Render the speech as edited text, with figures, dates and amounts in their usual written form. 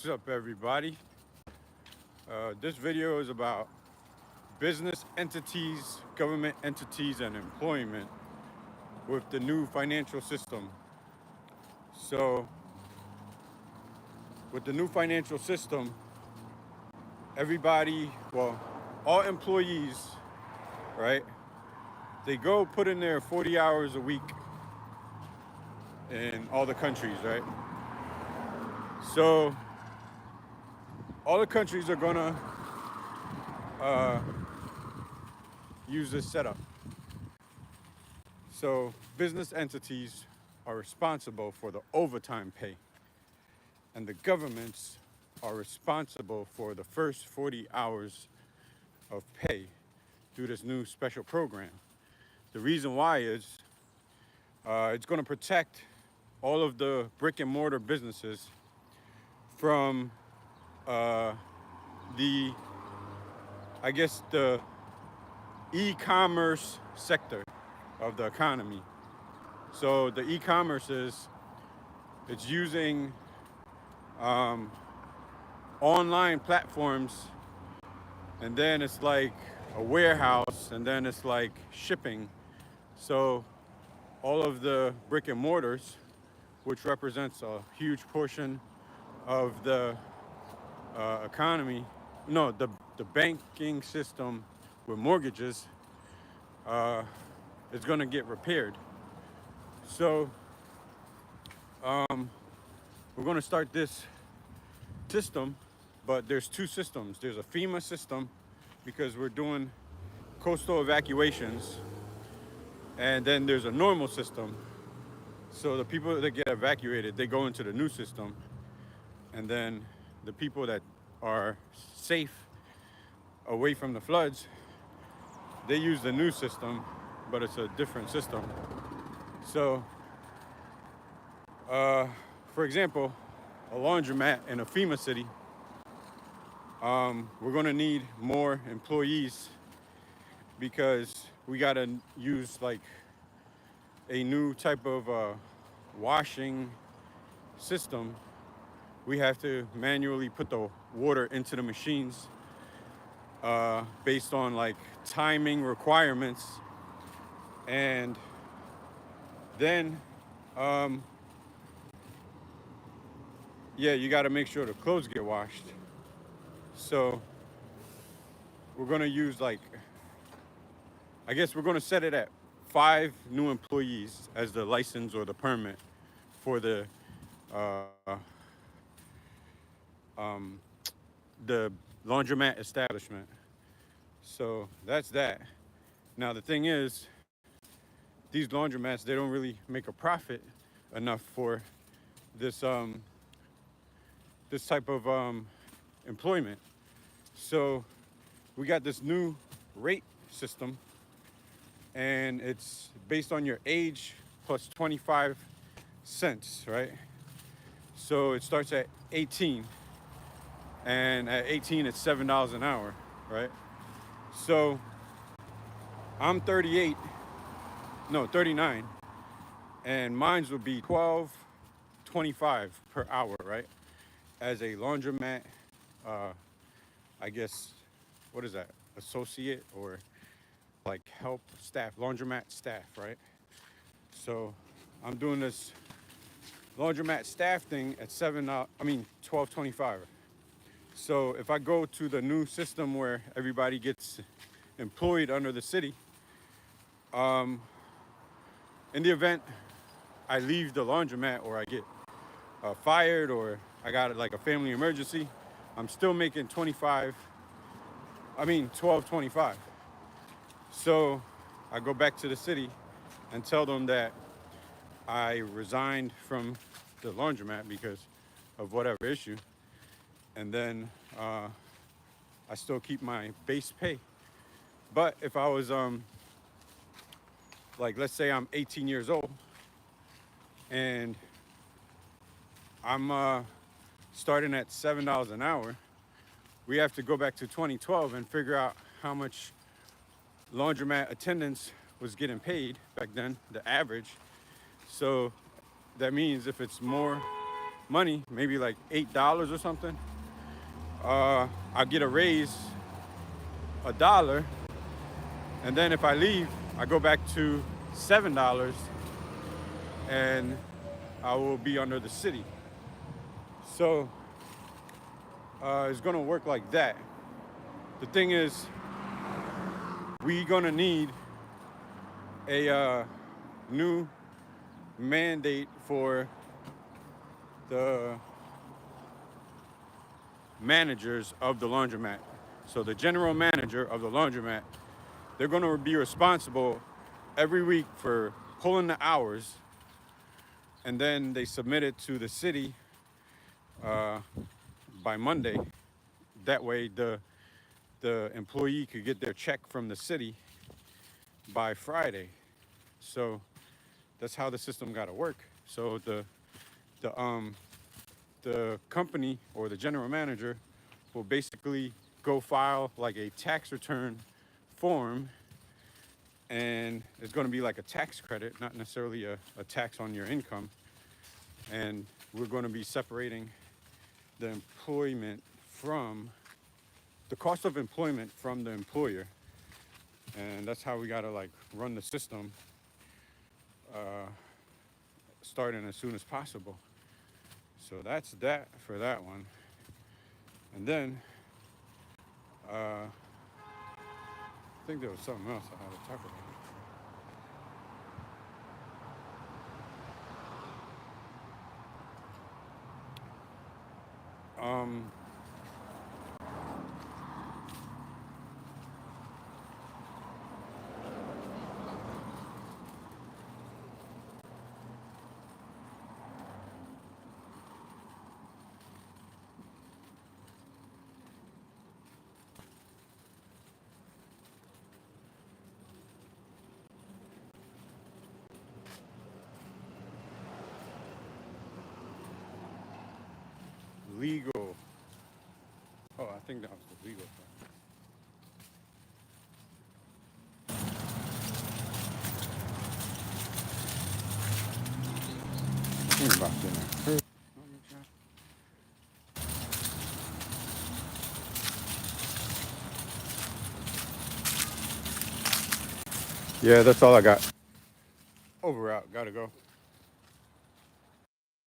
What's up, everybody? This video is about business entities, government entities, and employment with the new financial system. So, with the new financial system, everybody, well, all employees, right? They go put in their 40 hours a week in all the countries, right? So, all the countries are gonna use this setup. So business entities are responsible for the overtime pay, and the governments are responsible for the first 40 hours of pay through this new special program. The reason why is it's going to protect all of the brick and mortar businesses from the, I guess, the e-commerce sector of the economy. So the e-commerce it's using online platforms, and then it's like a warehouse, and then it's like shipping. So all of the brick and mortars, which represents a huge portion of the economy, no, the banking system with mortgages, is going to get repaired. So we're going to start this system, but there's two systems. There's a FEMA system because we're doing coastal evacuations, and then there's a normal system. So the people that get evacuated, they go into the new system, and then the people that are safe away from the floods, they use the new system, but it's a different system. So, for example, a laundromat in a FEMA city, we're gonna need more employees because we gotta use like a new type of washing system. We have to manually put the water into the machines based on like timing requirements, and then yeah, you got to make sure the clothes get washed. So we're gonna use like, I guess we're gonna set it at 5 new employees as the license or the permit for uh, the laundromat establishment. So that's that. Now the thing is, these laundromats, they don't really make a profit enough for this this type of employment. So we got this new rate system, and it's based on your age plus 25 cents, right? So it starts at 18, and at 18 it's $7 an hour, right? So I'm 38, no, 39, and mines would be 12.25 per hour, right? As a laundromat, I guess, what is that? Associate or like help staff, laundromat staff, right? So I'm doing this laundromat staff thing at 12.25. So if I go to the new system where everybody gets employed under the city, in the event I leave the laundromat or I get fired or I got like a family emergency, I'm still making 12.25. So I go back to the city and tell them that I resigned from the laundromat because of whatever issue, and then I still keep my base pay. But if I was like, let's say I'm 18 years old and I'm starting at $7 an hour, we have to go back to 2012 and figure out how much laundromat attendance was getting paid back then, the average. So that means if it's more money, maybe like $8 or something, I get a raise $1, and then if I leave, I go back to $7, and I will be under the city. So it's gonna work like that. The thing is, we gonna need a new mandate for the managers of the laundromat. So the general manager of the laundromat, they're going to be responsible every week for pulling the hours, and then they submit it to the city by Monday. That way the employee could get their check from the city by Friday. So that's how the system got to work. So the company or the general manager will basically go file like a tax return form, and it's going to be like a tax credit, not necessarily a tax on your income. And we're going to be separating the employment from the cost of employment from the employer. And that's how we got to like run the system starting as soon as possible. So that's that for that one. And then I think there was something else I had to talk about. Legal. Oh, I think that was the legal part. Think about dinner. Yeah, that's all I got.